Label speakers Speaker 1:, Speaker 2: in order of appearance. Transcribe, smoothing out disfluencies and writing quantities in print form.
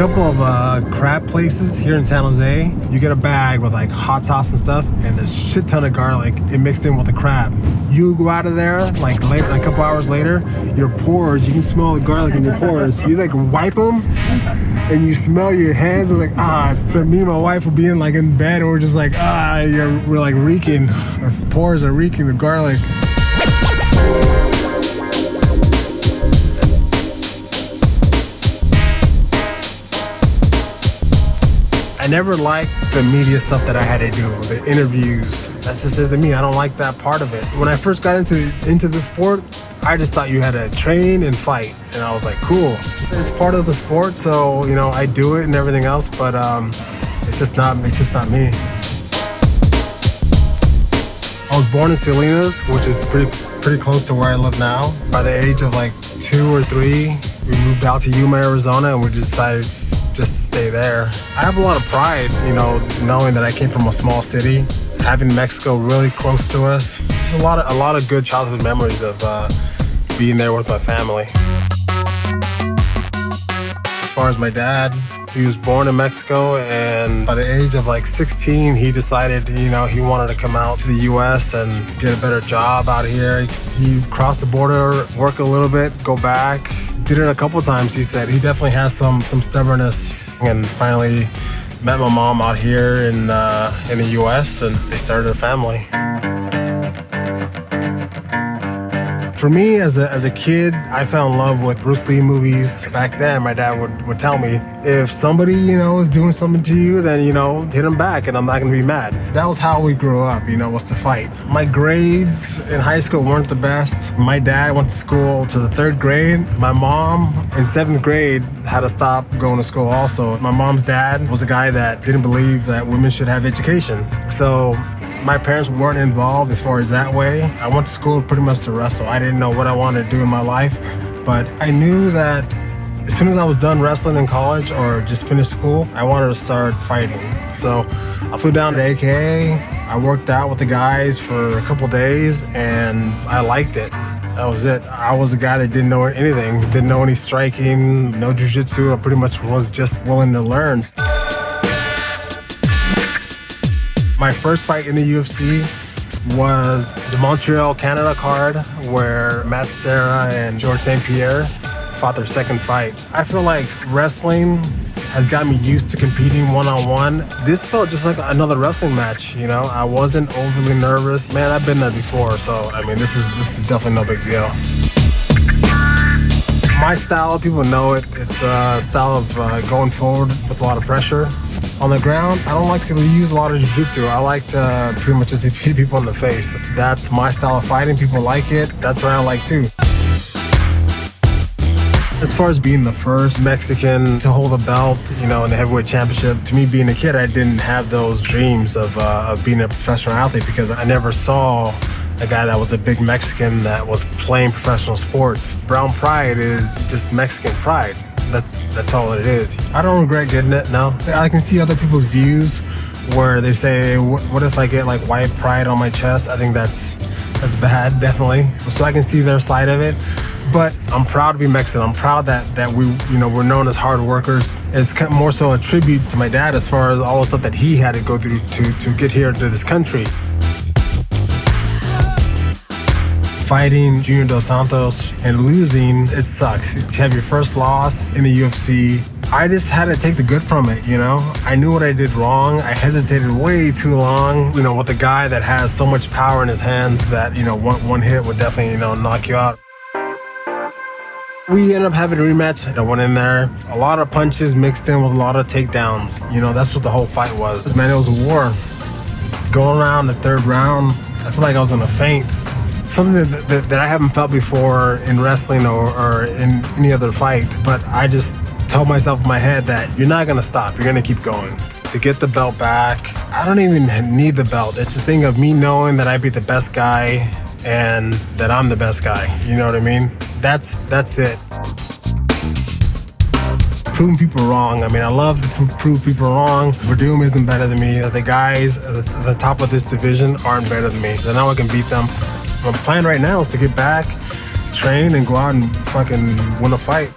Speaker 1: couple of crab places here in San Jose. You get a bag with like hot sauce and stuff and a shit ton of garlic and mixed in with the crab. You go out of there like later, a couple hours later, your pores, you can smell the garlic in your pores. You like wipe them and you smell your hands. It's like, so me and my wife will be in like in bed and we're just like, we're like reeking. Our pores are reeking with garlic. I never liked the media stuff that I had to do, the interviews. That just isn't me. I don't like that part of it. When I first got into the sport, I just thought you had to train and fight. And I was like, cool. It's part of the sport, so, I do it and everything else, but it's just not me. I was born in Salinas, which is pretty close to where I live now. By the age of like 2 or 3, we moved out to Yuma, Arizona, and we decided just to stay there. I have a lot of pride, knowing that I came from a small city, having Mexico really close to us. There's a lot of good childhood memories of being there with my family. As far as my dad, he was born in Mexico, and by the age of like 16, he decided, he wanted to come out to the U.S. and get a better job out here. He crossed the border, work a little bit, go back. Did it a couple times, he said. He definitely has some stubbornness, and finally met my mom out here in the U.S. and they started a family. For me, as a kid, I fell in love with Bruce Lee movies. Back then, my dad would tell me, if somebody, is doing something to you, then, hit them back and I'm not gonna be mad. That was how we grew up, was to fight. My grades in high school weren't the best. My dad went to school to the 3rd grade. My mom in 7th grade had to stop going to school also. My mom's dad was a guy that didn't believe that women should have education. So my parents weren't involved as far as that way. I went to school pretty much to wrestle. I didn't know what I wanted to do in my life, but I knew that as soon as I was done wrestling in college or just finished school, I wanted to start fighting. So I flew down to AKA. I worked out with the guys for a couple days and I liked it. That was it. I was a guy that didn't know anything, didn't know any striking, no jiu-jitsu. I pretty much was just willing to learn. My first fight in the UFC was the Montreal, Canada card, where Matt Serra and Georges St. Pierre fought their second fight. I feel like wrestling has got me used to competing one-on-one. This felt just like another wrestling match, I wasn't overly nervous. Man, I've been there before, so this is definitely no big deal. My style, people know it. It's a style of going forward with a lot of pressure. On the ground, I don't like to use a lot of jiu-jitsu. I like to pretty much just hit people in the face. That's my style of fighting. People like it. That's what I like too. As far as being the first Mexican to hold a belt, in the heavyweight championship, to me being a kid, I didn't have those dreams of being a professional athlete because I never saw a guy that was a big Mexican that was playing professional sports. Brown pride is just Mexican pride. That's all it is. I don't regret getting it, no. I can see other people's views where they say, what if I get like white pride on my chest? I think that's bad, definitely. So I can see their side of it. But I'm proud to be Mexican. I'm proud that we, we're known as hard workers. It's more so a tribute to my dad as far as all the stuff that he had to go through to get here to this country. Fighting Junior Dos Santos and losing, it sucks. To have your first loss in the UFC, I just had to take the good from it, I knew what I did wrong. I hesitated way too long, with a guy that has so much power in his hands that, one hit would definitely, knock you out. We ended up having a rematch. I went in there, a lot of punches mixed in with a lot of takedowns. That's what the whole fight was. Man, it was a war. Going around the 3rd round, I feel like I was in a faint. Something that I haven't felt before in wrestling or in any other fight, but I just told myself in my head that you're not gonna stop, you're gonna keep going. To get the belt back, I don't even need the belt. It's a thing of me knowing that I beat the best guy and that I'm the best guy, you know what I mean? That's it. Proving people wrong. I love to prove people wrong. Verdum isn't better than me. The guys at the top of this division aren't better than me. So now I can beat them. My plan right now is to get back, train, and go out and fucking win a fight.